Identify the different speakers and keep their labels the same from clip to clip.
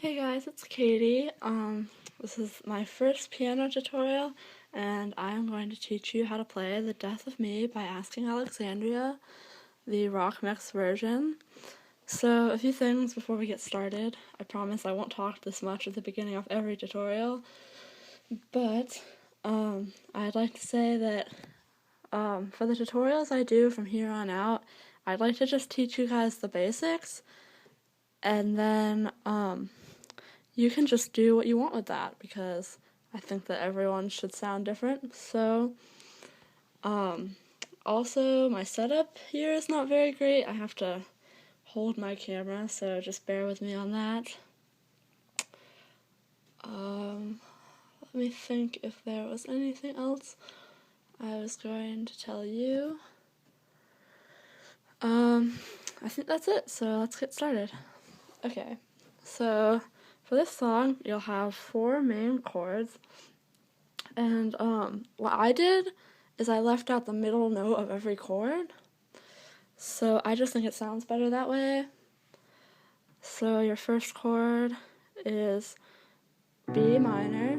Speaker 1: Hey guys, it's Katie. This is my first piano tutorial, and I am going to teach you how to play The Death of Me by Asking Alexandria, the rock mix version. So, a few things before we get started. I promise I won't talk this much at the beginning of every tutorial, but I'd like to say that for the tutorials I do from here on out, I'd like to just teach you guys the basics, and then you can just do what you want with that, because I think that everyone should sound different. So, also my setup here is not very great. I have to hold my camera, so just bear with me on that. Let me think if there was anything else I was going to tell you. I think that's it, so let's get started. Okay, so for this song, you'll have 4 main chords, and what I did is I left out the middle note of every chord, so I just think it sounds better that way. So your first chord is B minor,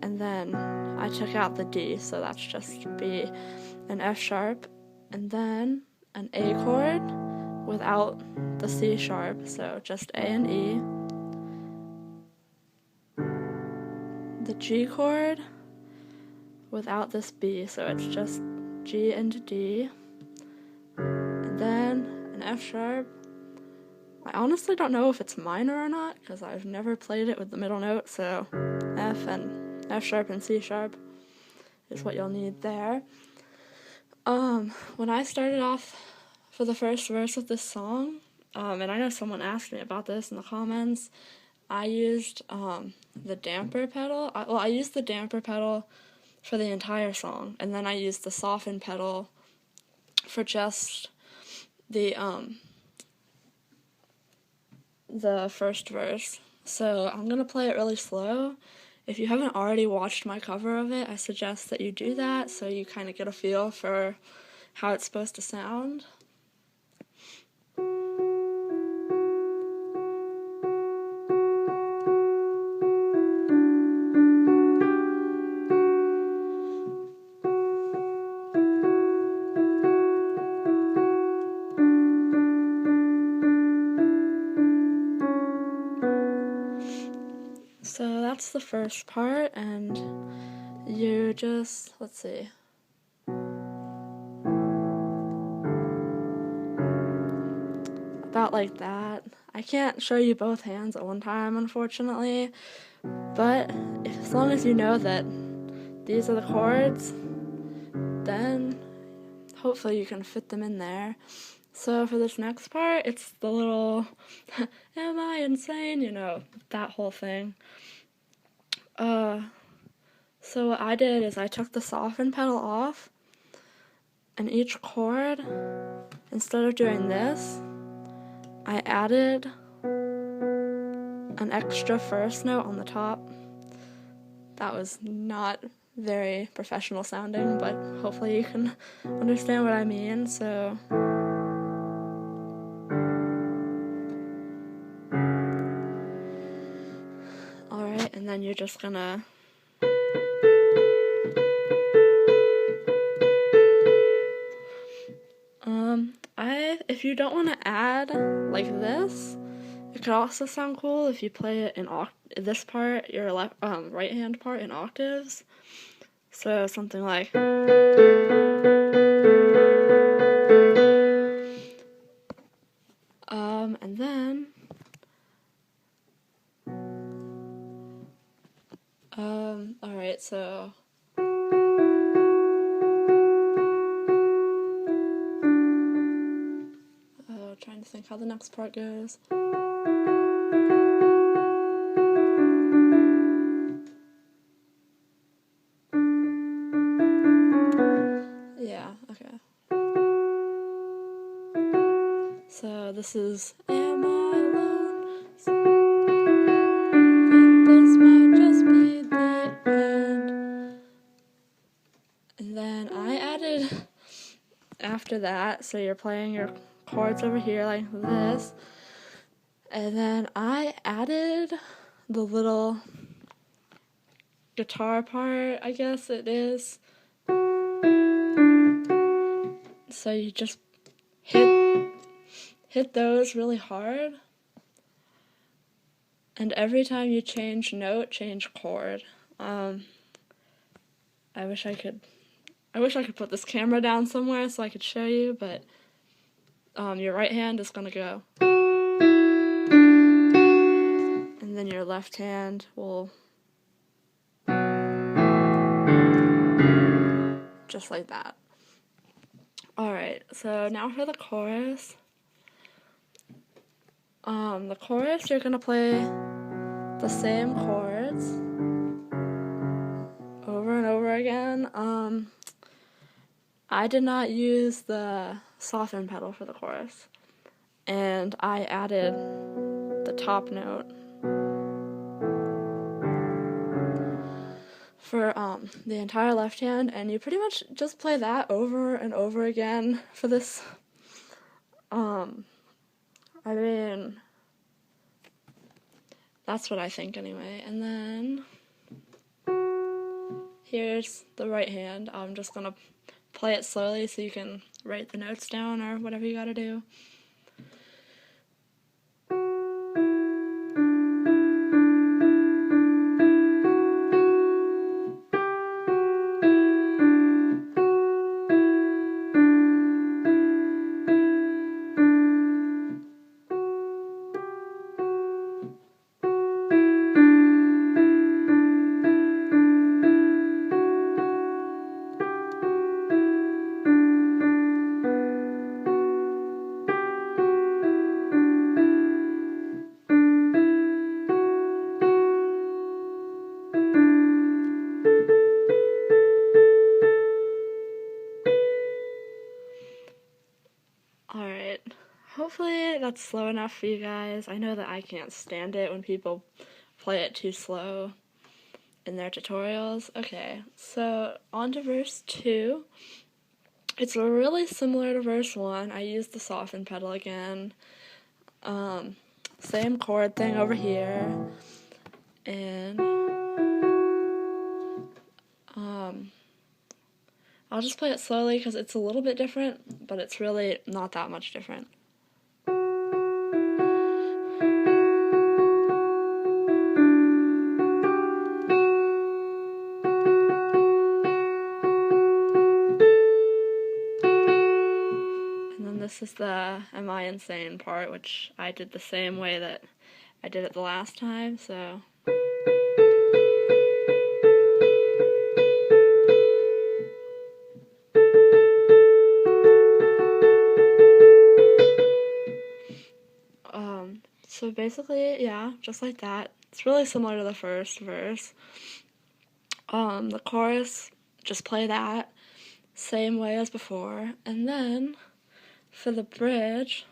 Speaker 1: and then I took out the D, so that's just B, and F sharp, and then an A chord without the C sharp, so just A and E, the G chord without this B, so it's just G and D, and then an F sharp. I honestly don't know if it's minor or not, because I've never played it with the middle note, so F and F sharp and C sharp is what you'll need there. When I started off for the first verse of this song, and I know someone asked me about this in the comments, I used the damper pedal. I used the damper pedal for the entire song, and then I used the soften pedal for just the first verse. So I'm gonna play it really slow. If you haven't already watched my cover of it, I suggest that you do that so you kind of get a feel for how it's supposed to sound. So that's the first part, and you just, let's see. About like that. I can't show you both hands at one time, unfortunately, but as long as you know that these are the chords, then hopefully you can fit them in there. So for this next part, it's the little, am I insane? You know, that whole thing. So what I did is I took the soften pedal off, and each chord, instead of doing this, I added an extra first note on the top. That was not very professional sounding, but hopefully you can understand what I mean. So alright, and then you're just gonna if you don't want to add like this, it could also sound cool if you play it in this part, your right hand part, in octaves. So something like, and then alright, so trying to think how the next part goes. Yeah, okay. So this is, am I alone? Think this might just be the end. And then I added after that, so you're playing your chords over here like this, And then I added the little guitar part, I guess it is. So you just hit those really hard. And every time you change note, change chord. I wish I could put this camera down somewhere so I could show you, but your right hand is gonna go. And then your left hand will just like that. Alright, so now for the chorus. The chorus, you're gonna play the same chords over and over again. I did not use the soften pedal for the chorus, and I added the top note for the entire left hand, and you pretty much just play that over and over again for this. I mean, that's what I think anyway. And then here's the right hand. I'm just gonna play it slowly so you can write the notes down or whatever you gotta do. Alright, hopefully that's slow enough for you guys. I know that I can't stand it when people play it too slow in their tutorials. Okay, so on to verse 2. It's really similar to verse 1. I used the soften pedal again. Same chord thing over here. And I'll just play it slowly because it's a little bit different, but it's really not that much different. And then this is the Am I Insane part, which I did the same way that I did it the last time, so... So basically, yeah, just like that. It's really similar to the first verse. The chorus, just play that, same way as before. And then, for the bridge,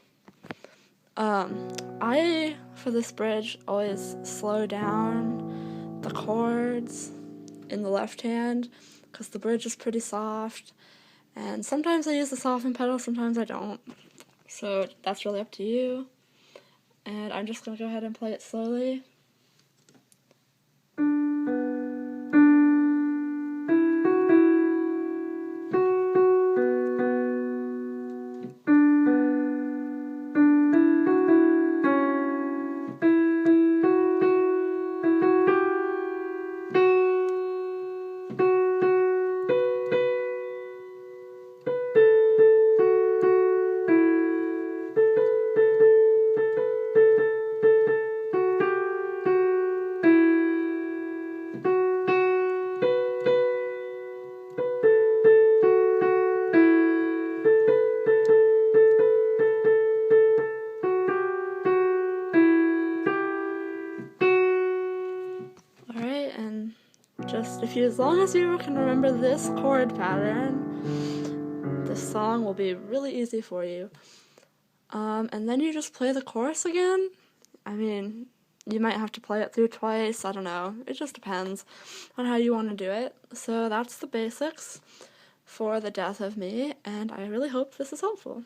Speaker 1: I, for this bridge, always slow down the chords in the left hand, because the bridge is pretty soft. And sometimes I use the soften pedal, sometimes I don't. So that's really up to you. And I'm just going to go ahead and play it slowly. Alright, and just as long as you can remember this chord pattern, this song will be really easy for you. And then you just play the chorus again. I mean, you might have to play it through twice, I don't know. It just depends on how you want to do it. So that's the basics for The Death of Me, and I really hope this is helpful.